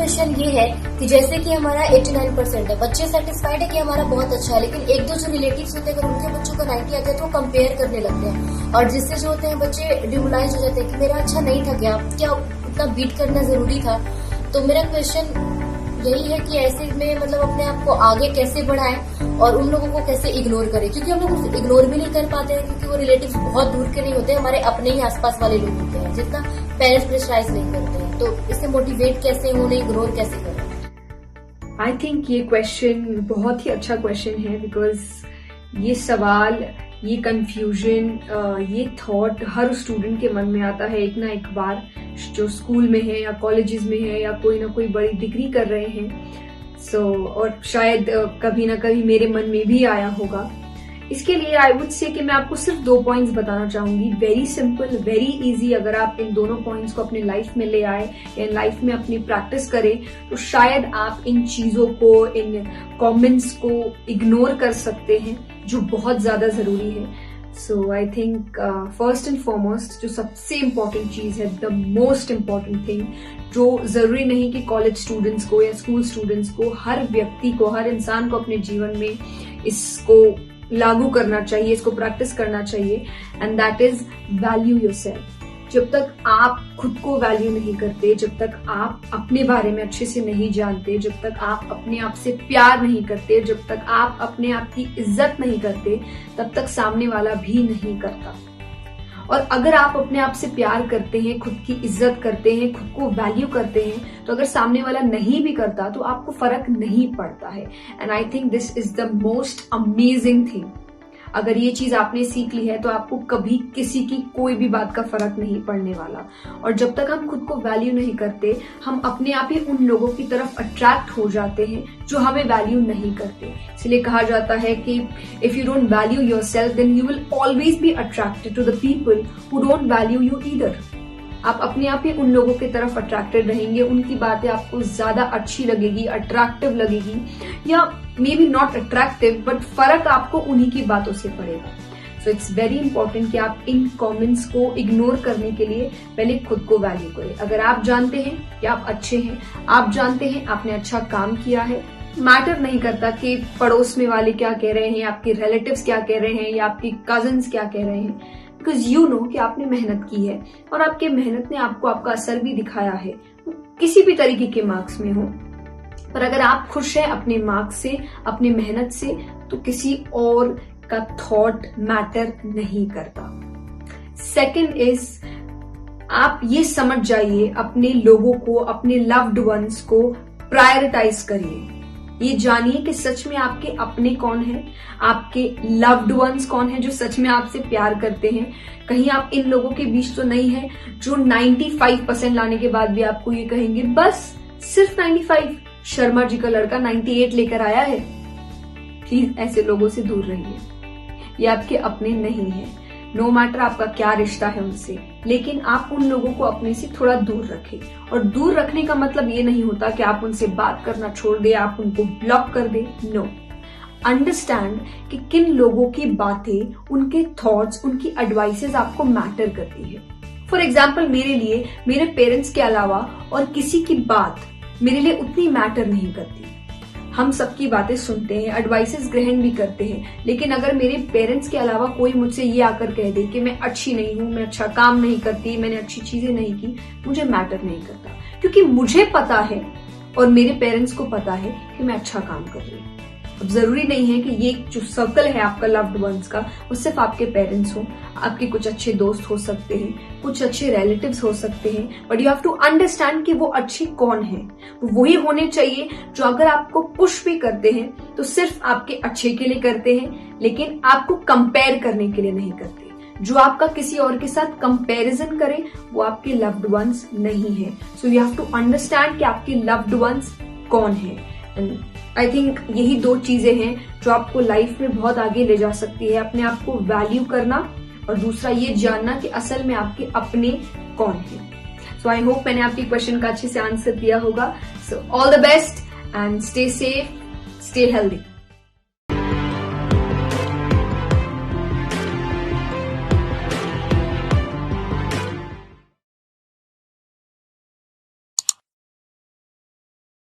Question ये है कि जैसे कि हमारा 89% है, बच्चे सेटिस्फाइड है कि हमारा बहुत अच्छा है, लेकिन एक दो जो रिलेटिव्स होते हैं अगर उनके बच्चों का 90 आ जाए तो वो कंपेयर करने लगते हैं, और जिससे जो होते हैं बच्चे डिमोलाइज हो जाते हैं कि मेरा अच्छा नहीं था, क्या उतना बीट करना जरूरी था। तो मेरा क्वेश्चन यही है कि ऐसे में मतलब अपने आप को आगे कैसे बढ़ाएं और उन लोगों को कैसे इग्नोर करें, क्योंकि हम लोग इग्नोर भी नहीं कर पाते हैं क्योंकि वो रिलेटिव्स बहुत दूर के नहीं होते, हमारे अपने ही आसपास वाले लोग होते हैं, जितना पेरेंट्स प्रेशराइज नहीं करते हैं। तो इससे मोटिवेट कैसे, उन्हें इग्नोर कैसे करें? आई थिंक ये क्वेश्चन बहुत ही अच्छा क्वेश्चन है, बिकॉज ये सवाल, ये कंफ्यूजन, ये थॉट हर स्टूडेंट के मन में आता है एक ना एक बार, जो स्कूल में है या कॉलेजेस में है या कोई ना कोई बड़ी डिग्री कर रहे हैं। और शायद कभी ना कभी मेरे मन में भी आया होगा। इसके लिए आई वुड से कि मैं आपको सिर्फ 2 पॉइंट्स बताना चाहूंगी, वेरी सिंपल, वेरी इजी। अगर आप इन दोनों पॉइंट्स को अपने लाइफ में ले आए या लाइफ में अपनी प्रैक्टिस करें तो शायद आप इन चीजों को, इन कमेंट्स को इग्नोर कर सकते हैं, जो बहुत ज्यादा जरूरी है। So I think first and foremost जो सबसे इम्पोर्टेंट चीज है, द मोस्ट इम्पोर्टेंट थिंग, जो जरूरी नहीं कि कॉलेज स्टूडेंट्स को या स्कूल स्टूडेंट्स को, हर व्यक्ति को, हर इंसान को अपने जीवन में इसको लागू करना चाहिए, इसको प्रैक्टिस करना चाहिए, and that is value yourself. जब तक आप खुद को वैल्यू नहीं करते, जब तक आप अपने बारे में अच्छे से नहीं जानते, जब तक आप अपने आप से प्यार नहीं करते, जब तक आप अपने आप की इज्जत नहीं करते, तब तक सामने वाला भी नहीं करता। और अगर आप अपने आप से प्यार करते हैं, खुद की इज्जत करते हैं, खुद को वैल्यू करते हैं, तो अगर सामने वाला नहीं भी करता तो आपको फर्क नहीं पड़ता है। And I think this is the most amazing thing. अगर ये चीज आपने सीख ली है तो आपको कभी किसी की कोई भी बात का फर्क नहीं पड़ने वाला। और जब तक हम खुद को वैल्यू नहीं करते, हम अपने आप ही उन लोगों की तरफ अट्रैक्ट हो जाते हैं जो हमें वैल्यू नहीं करते। इसलिए कहा जाता है कि if you don't value yourself then you will always be attracted to the people who don't value you either. आप अपने आप ही उन लोगों की तरफ अट्रैक्टेड रहेंगे, उनकी बातें आपको ज्यादा अच्छी लगेगी, अट्रैक्टिव लगेगी, या may be not attractive but फर्क आपको उन्हीं की बातों से पड़ेगा। सो इट्स वेरी इंपॉर्टेंट कि आप इन कमेंट्स को इग्नोर करने के लिए पहले खुद को वैल्यू करें। अगर आप जानते हैं कि आप अच्छे हैं, आप जानते हैं आपने अच्छा काम किया है, मैटर नहीं करता कि पड़ोस में वाले क्या कह रहे हैं, आपके रिलेटिव्स क्या कह रहे हैं या आपके कजिन्स क्या कह रहे हैं, बिकॉज यू नो कि आपने मेहनत की है और आपके मेहनत ने आपको आपका असर भी दिखाया है, किसी भी तरीके के मार्क्स में हो। पर अगर आप खुश हैं अपने मार्क्स से, अपनी मेहनत से, तो किसी और का थॉट मैटर नहीं करता। सेकंड इज, आप ये समझ जाइए, अपने लोगों को, अपने लव्ड वंस को प्रायोरिटाइज करिए। ये जानिए कि सच में आपके अपने कौन हैं, आपके लव्ड वंस कौन हैं जो सच में आपसे प्यार करते हैं। कहीं आप इन लोगों के बीच तो नहीं है जो 95% लाने के बाद भी आपको ये कहेंगे बस सिर्फ 95, शर्मा जी का लड़का 98 लेकर आया है। प्लीज ऐसे लोगों से दूर रहिए, ये आपके अपने नहीं है। नो मैटर आपका क्या रिश्ता है उनसे, लेकिन आप उन लोगों को अपने से थोड़ा दूर रखें। और दूर रखने का मतलब ये नहीं होता कि आप उनसे बात करना छोड़ दें, आप उनको ब्लॉक कर दें। नो, अंडरस्टैंड कि किन लोगों की बातें, उनके थॉट्स, उनकी एडवाइसेस आपको मैटर करती है। फॉर एग्जाम्पल, मेरे लिए मेरे पेरेंट्स के अलावा और किसी की बात मेरे लिए उतनी मैटर नहीं करती। हम सबकी बातें सुनते हैं, एडवाइसेस ग्रहण भी करते हैं, लेकिन अगर मेरे पेरेंट्स के अलावा कोई मुझसे ये आकर कह दे कि मैं अच्छी नहीं हूं, मैं अच्छा काम नहीं करती, मैंने अच्छी चीजें नहीं की, मुझे मैटर नहीं करता, क्योंकि मुझे पता है और मेरे पेरेंट्स को पता है कि मैं अच्छा काम कर रही हूँ। अब जरूरी नहीं है कि ये जो सर्कल है आपका लव्ड वंस का, वो सिर्फ आपके पेरेंट्स हो, आपके कुछ अच्छे दोस्त हो सकते हैं, कुछ अच्छे रिलेटिव्स हो सकते हैं, but you have to understand कि वो अच्छे कौन हैं। वो वही होने चाहिए जो अगर आपको पुश भी करते हैं तो सिर्फ आपके अच्छे के लिए करते हैं, लेकिन आपको कंपेयर करने के लिए नहीं करते। जो आपका किसी और के साथ कंपैरिजन करे वो आपके लव्ड वंस नहीं है। So you have to understand कि आपके लव्ड वंस कौन है। एंड आई थिंक यही 2 चीजें हैं जो आपको लाइफ में बहुत आगे ले जा सकती है। अपने आप को वैल्यू करना और दूसरा ये जानना कि असल में आपके अपने कौन है। सो आई होप मैंने आपके क्वेश्चन का अच्छे से आंसर दिया होगा। So all the best and stay safe, stay healthy.